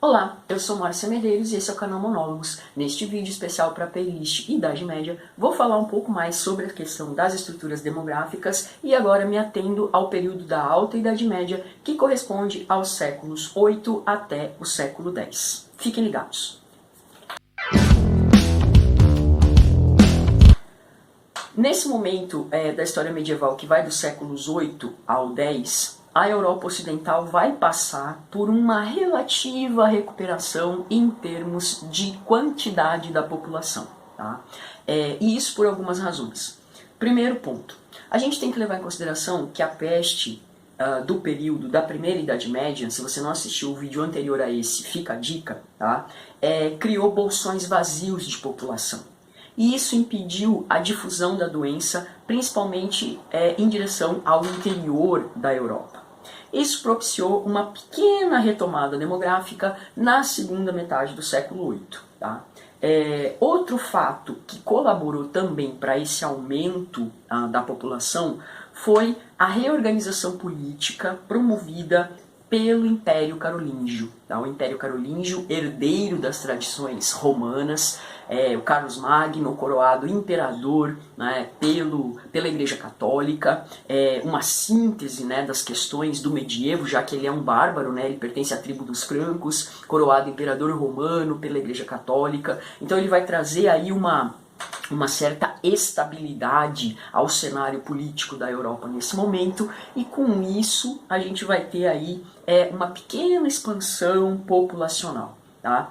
Olá, eu sou Márcia Medeiros e esse é o canal Monólogos. Neste vídeo especial para a playlist Idade Média, vou falar um pouco mais sobre a questão das estruturas demográficas e agora me atendo ao período da Alta Idade Média, que corresponde aos séculos 8 até o século 10. Fiquem ligados. Nesse momento da história medieval que vai dos séculos 8 ao 10, a Europa Ocidental vai passar por uma relativa recuperação em termos de quantidade da população. Tá? E isso por algumas razões. Primeiro ponto, a gente tem que levar em consideração que a peste do período da Primeira Idade Média, se você não assistiu o vídeo anterior a esse, fica a dica, tá? Criou bolsões vazios de população. E isso impediu a difusão da doença, principalmente em direção ao interior da Europa. Isso propiciou uma pequena retomada demográfica na segunda metade do século VIII. Tá? Outro fato que colaborou também para esse aumento da população foi a reorganização política promovida pelo Império Carolíngio. Tá? O Império Carolíngio, herdeiro das tradições romanas, o Carlos Magno, coroado imperador, né, pela Igreja Católica, uma síntese, né, das questões do medievo, já que ele é um bárbaro, né, ele pertence à tribo dos francos, coroado imperador romano pela Igreja Católica. Então ele vai trazer aí uma certa estabilidade ao cenário político da Europa nesse momento, e com isso a gente vai ter aí uma pequena expansão populacional. Tá?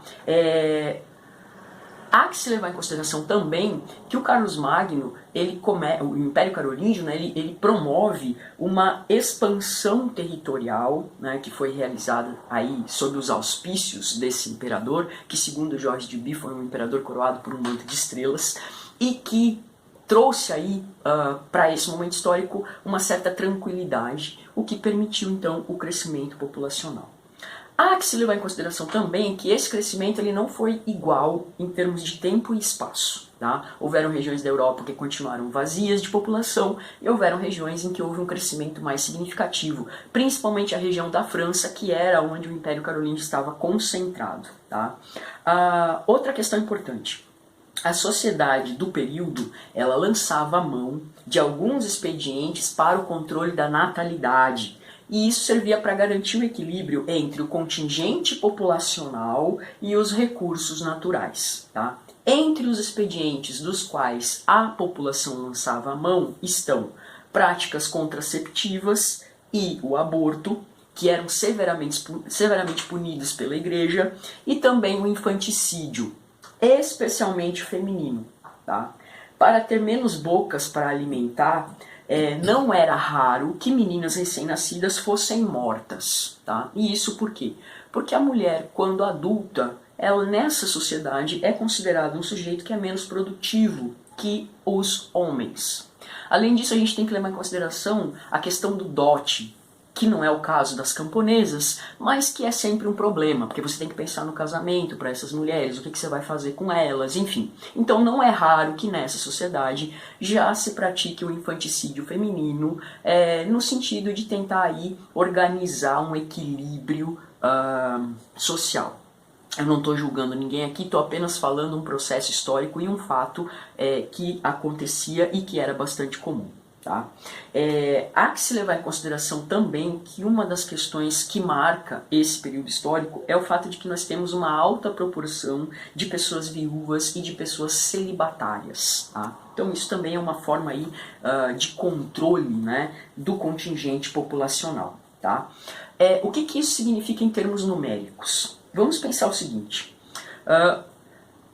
Há que se levar em consideração também que o Carlos Magno, o Império Carolíngio, né, ele promove uma expansão territorial, né, que foi realizada aí sob os auspícios desse imperador, que segundo Jorge de Bie foi um imperador coroado por um manto de estrelas, e que trouxe aí para esse momento histórico uma certa tranquilidade, o que permitiu então o crescimento populacional. Há que se levar em consideração também que esse crescimento ele não foi igual em termos de tempo e espaço. Tá? Houveram regiões da Europa que continuaram vazias de população e houveram regiões em que houve um crescimento mais significativo, principalmente a região da França, que era onde o Império Carolíngio estava concentrado. Tá? Outra questão importante. A sociedade do período ela lançava a mão de alguns expedientes para o controle da natalidade. E isso servia para garantir o equilíbrio entre o contingente populacional e os recursos naturais. Tá? Entre os expedientes dos quais a população lançava a mão estão práticas contraceptivas e o aborto, que eram severamente punidos pela Igreja, e também o infanticídio, especialmente feminino. Tá? Para ter menos bocas para alimentar, não era raro que meninas recém-nascidas fossem mortas. Tá? E isso por quê? Porque a mulher, quando adulta, ela nessa sociedade é considerada um sujeito que é menos produtivo que os homens. Além disso, a gente tem que levar em consideração a questão do dote, que não é o caso das camponesas, mas que é sempre um problema, porque você tem que pensar no casamento para essas mulheres, o que você vai fazer com elas, enfim. Então não é raro que nessa sociedade já se pratique o infanticídio feminino, no sentido de tentar aí organizar um equilíbrio social. Eu não estou julgando ninguém aqui, estou apenas falando um processo histórico e um fato que acontecia e que era bastante comum. Tá? Há que se levar em consideração também que uma das questões que marca esse período histórico é o fato de que nós temos uma alta proporção de pessoas viúvas e de pessoas celibatárias. Tá? Então isso também é uma forma aí, de controle, né, do contingente populacional. Tá? O que isso significa em termos numéricos? Vamos pensar o seguinte.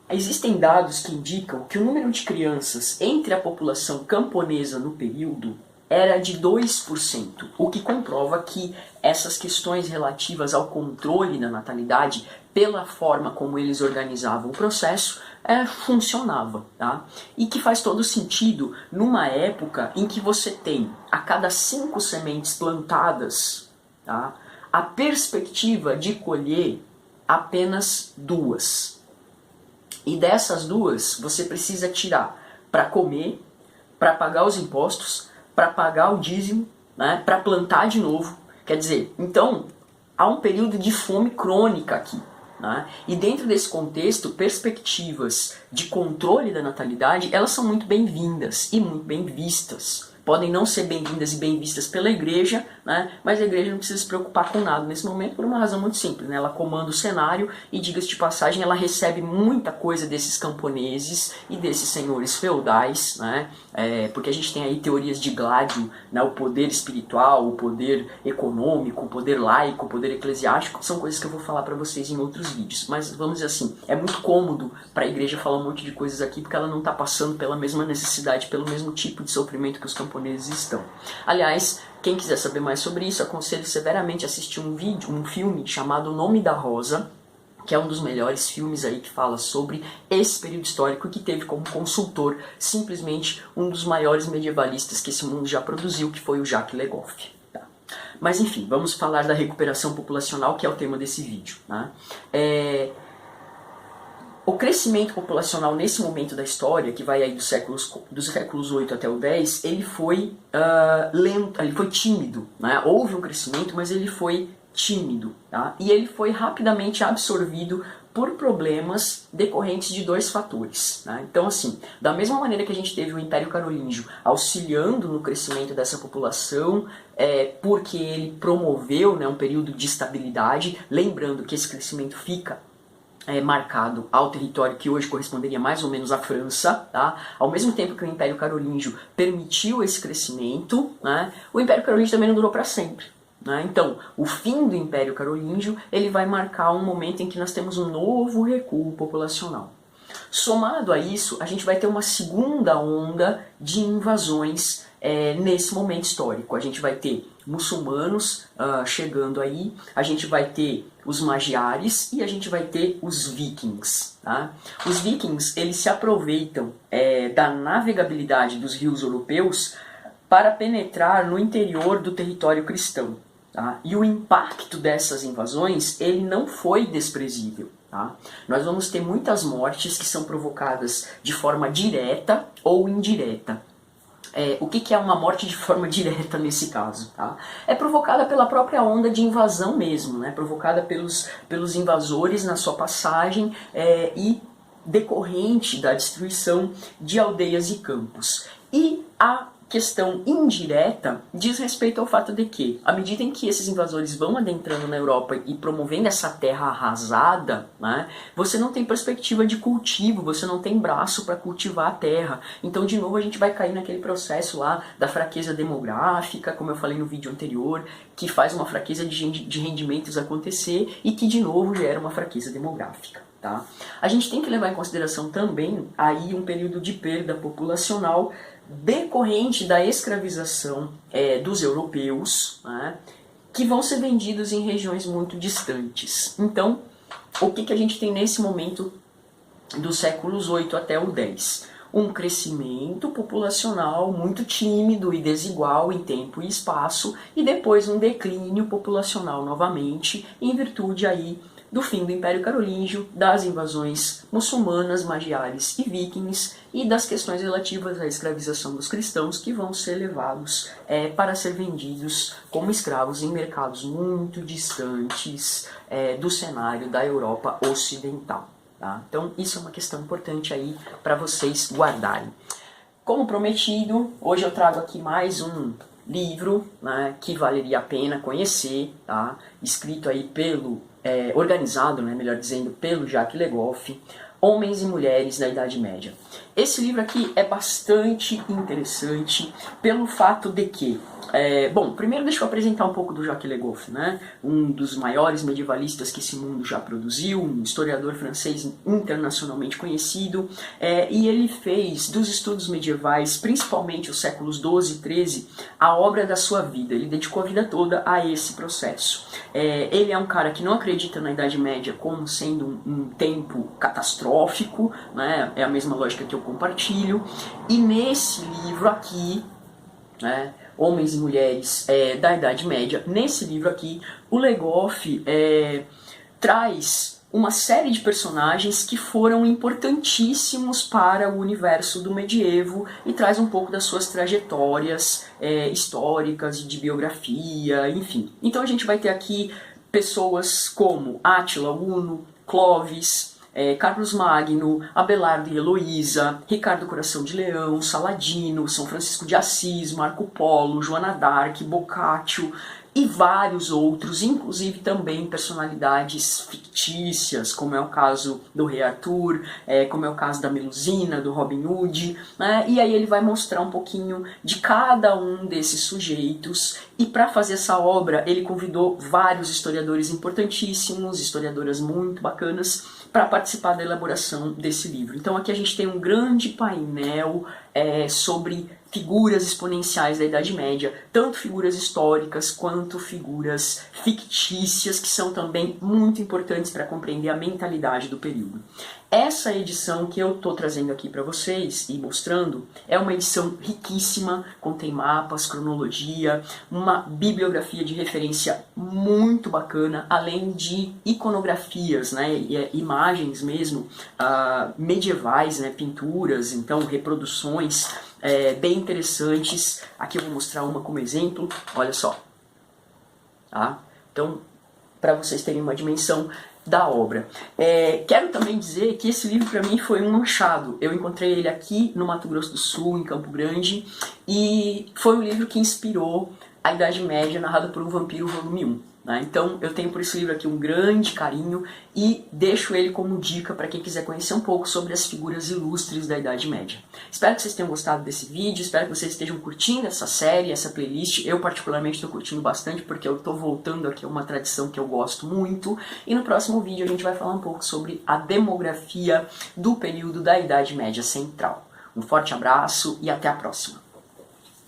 Existem dados que indicam que o número de crianças entre a população camponesa no período era de 2%, o que comprova que essas questões relativas ao controle da natalidade, pela forma como eles organizavam o processo, funcionava. Tá? E que faz todo sentido numa época em que você tem a cada 5 sementes plantadas, tá, a perspectiva de colher apenas 2. E dessas 2, você precisa tirar para comer, para pagar os impostos, para pagar o dízimo, né, para plantar de novo. Quer dizer, então, há um período de fome crônica aqui. né? E dentro desse contexto, perspectivas de controle da natalidade, elas são muito bem-vindas e muito bem vistas. Podem não ser bem-vindas e bem vistas pela igreja, né? Mas a igreja não precisa se preocupar com nada nesse momento por uma razão muito simples, né? Ela comanda o cenário e, diga-se de passagem, ela recebe muita coisa desses camponeses e desses senhores feudais, né? Porque a gente tem aí teorias de Gládio, né? O poder espiritual, o poder econômico, o poder laico, o poder eclesiástico, são coisas que eu vou falar para vocês em outros vídeos. Mas vamos dizer assim, é muito cômodo para a igreja falar um monte de coisas aqui porque ela não está passando pela mesma necessidade, pelo mesmo tipo de sofrimento que os camponeses estão. Aliás, quem quiser saber mais sobre isso, aconselho severamente a assistir um filme chamado O Nome da Rosa, que é um dos melhores filmes aí que fala sobre esse período histórico, que teve como consultor simplesmente um dos maiores medievalistas que esse mundo já produziu, que foi o Jacques Le Goff. Tá? Mas enfim, vamos falar da recuperação populacional, que é o tema desse vídeo. Né? O crescimento populacional nesse momento da história, que vai aí dos séculos 8 até o 10, ele foi lento, ele foi tímido. Né? Houve um crescimento, mas ele foi tímido. Tá? E ele foi rapidamente absorvido por problemas decorrentes de dois fatores. Né? Então, assim, da mesma maneira que a gente teve o Império Carolíngio auxiliando no crescimento dessa população, porque ele promoveu, né, um período de estabilidade, lembrando que esse crescimento fica marcado ao território que hoje corresponderia mais ou menos à França, tá? Ao mesmo tempo que o Império Carolíngio permitiu esse crescimento, né, o Império Carolíngio também não durou para sempre. Né? Então, o fim do Império Carolíngio ele vai marcar um momento em que nós temos um novo recuo populacional. Somado a isso, a gente vai ter uma segunda onda de invasões nesse momento histórico. A gente vai ter muçulmanos chegando aí, a gente vai ter os magiares e a gente vai ter os vikings. Tá? Os vikings eles se aproveitam da navegabilidade dos rios europeus para penetrar no interior do território cristão. Tá? E o impacto dessas invasões ele não foi desprezível. Tá? Nós vamos ter muitas mortes que são provocadas de forma direta ou indireta. O que é uma morte de forma direta nesse caso? Tá? É provocada pela própria onda de invasão mesmo, né? Provocada pelos invasores na sua passagem e decorrente da destruição de aldeias e campos. E a questão indireta diz respeito ao fato de que, à medida em que esses invasores vão adentrando na Europa e promovendo essa terra arrasada, né, você não tem perspectiva de cultivo, você não tem braço para cultivar a terra. Então, de novo, a gente vai cair naquele processo lá da fraqueza demográfica, como eu falei no vídeo anterior, que faz uma fraqueza de rendimentos acontecer e que, de novo, gera uma fraqueza demográfica. Tá? A gente tem que levar em consideração também aí um período de perda populacional decorrente da escravização dos europeus, né, que vão ser vendidos em regiões muito distantes. Então, o que a gente tem nesse momento dos séculos 8 até o 10? Um crescimento populacional muito tímido e desigual em tempo e espaço, e depois um declínio populacional novamente, em virtude aí do fim do Império Carolíngio, das invasões muçulmanas, magiares e vikings, e das questões relativas à escravização dos cristãos, que vão ser levados para ser vendidos como escravos em mercados muito distantes do cenário da Europa ocidental. Tá? Então isso é uma questão importante aí para vocês guardarem. Como prometido, hoje eu trago aqui mais um livro, né, que valeria a pena conhecer, tá? Escrito aí organizado, né, melhor dizendo, pelo Jacques Le Goff, Homens e Mulheres na Idade Média. Esse livro aqui é bastante interessante pelo fato de que, bom, primeiro deixa eu apresentar um pouco do Jacques Le Goff, né? Um dos maiores medievalistas que esse mundo já produziu, um historiador francês internacionalmente conhecido, e ele fez dos estudos medievais, principalmente os séculos 12 e 13, a obra da sua vida. Ele dedicou a vida toda a esse processo. Ele é um cara que não acredita na Idade Média como sendo um tempo catastrófico, né? É a mesma lógica que eu compartilho, e nesse livro aqui, né, Homens e Mulheres da Idade Média, nesse livro aqui, o Le Goff traz uma série de personagens que foram importantíssimos para o universo do medievo e traz um pouco das suas trajetórias históricas, de biografia, enfim. Então a gente vai ter aqui pessoas como Átila Uno, Clovis, Carlos Magno, Abelardo e Heloísa, Ricardo Coração de Leão, Saladino, São Francisco de Assis, Marco Polo, Joana d'Arc, Boccaccio e vários outros, inclusive também personalidades fictícias, como é o caso do Rei Arthur, como é o caso da Melusina, do Robin Hood, né? E aí ele vai mostrar um pouquinho de cada um desses sujeitos, e para fazer essa obra ele convidou vários historiadores importantíssimos, historiadoras muito bacanas, para participar da elaboração desse livro. Então aqui a gente tem um grande painel sobre figuras exponenciais da Idade Média, tanto figuras históricas quanto figuras fictícias, que são também muito importantes para compreender a mentalidade do período. Essa edição que eu estou trazendo aqui para vocês e mostrando é uma edição riquíssima, contém mapas, cronologia, uma bibliografia de referência muito bacana, além de iconografias, né, imagens mesmo medievais, né, pinturas, então reproduções bem interessantes. Aqui eu vou mostrar uma como exemplo, olha só. Tá? Então, para vocês terem uma dimensão da obra. Quero também dizer que esse livro para mim foi um achado. Eu encontrei ele aqui no Mato Grosso do Sul, em Campo Grande, e foi um livro que inspirou a Idade Média narrada por um vampiro, volume 1. Né? Então eu tenho por esse livro aqui um grande carinho e deixo ele como dica para quem quiser conhecer um pouco sobre as figuras ilustres da Idade Média. Espero que vocês tenham gostado desse vídeo, espero que vocês estejam curtindo essa série, essa playlist. Eu particularmente estou curtindo bastante porque eu estou voltando aqui a uma tradição que eu gosto muito. E no próximo vídeo a gente vai falar um pouco sobre a demografia do período da Idade Média Central. Um forte abraço e até a próxima!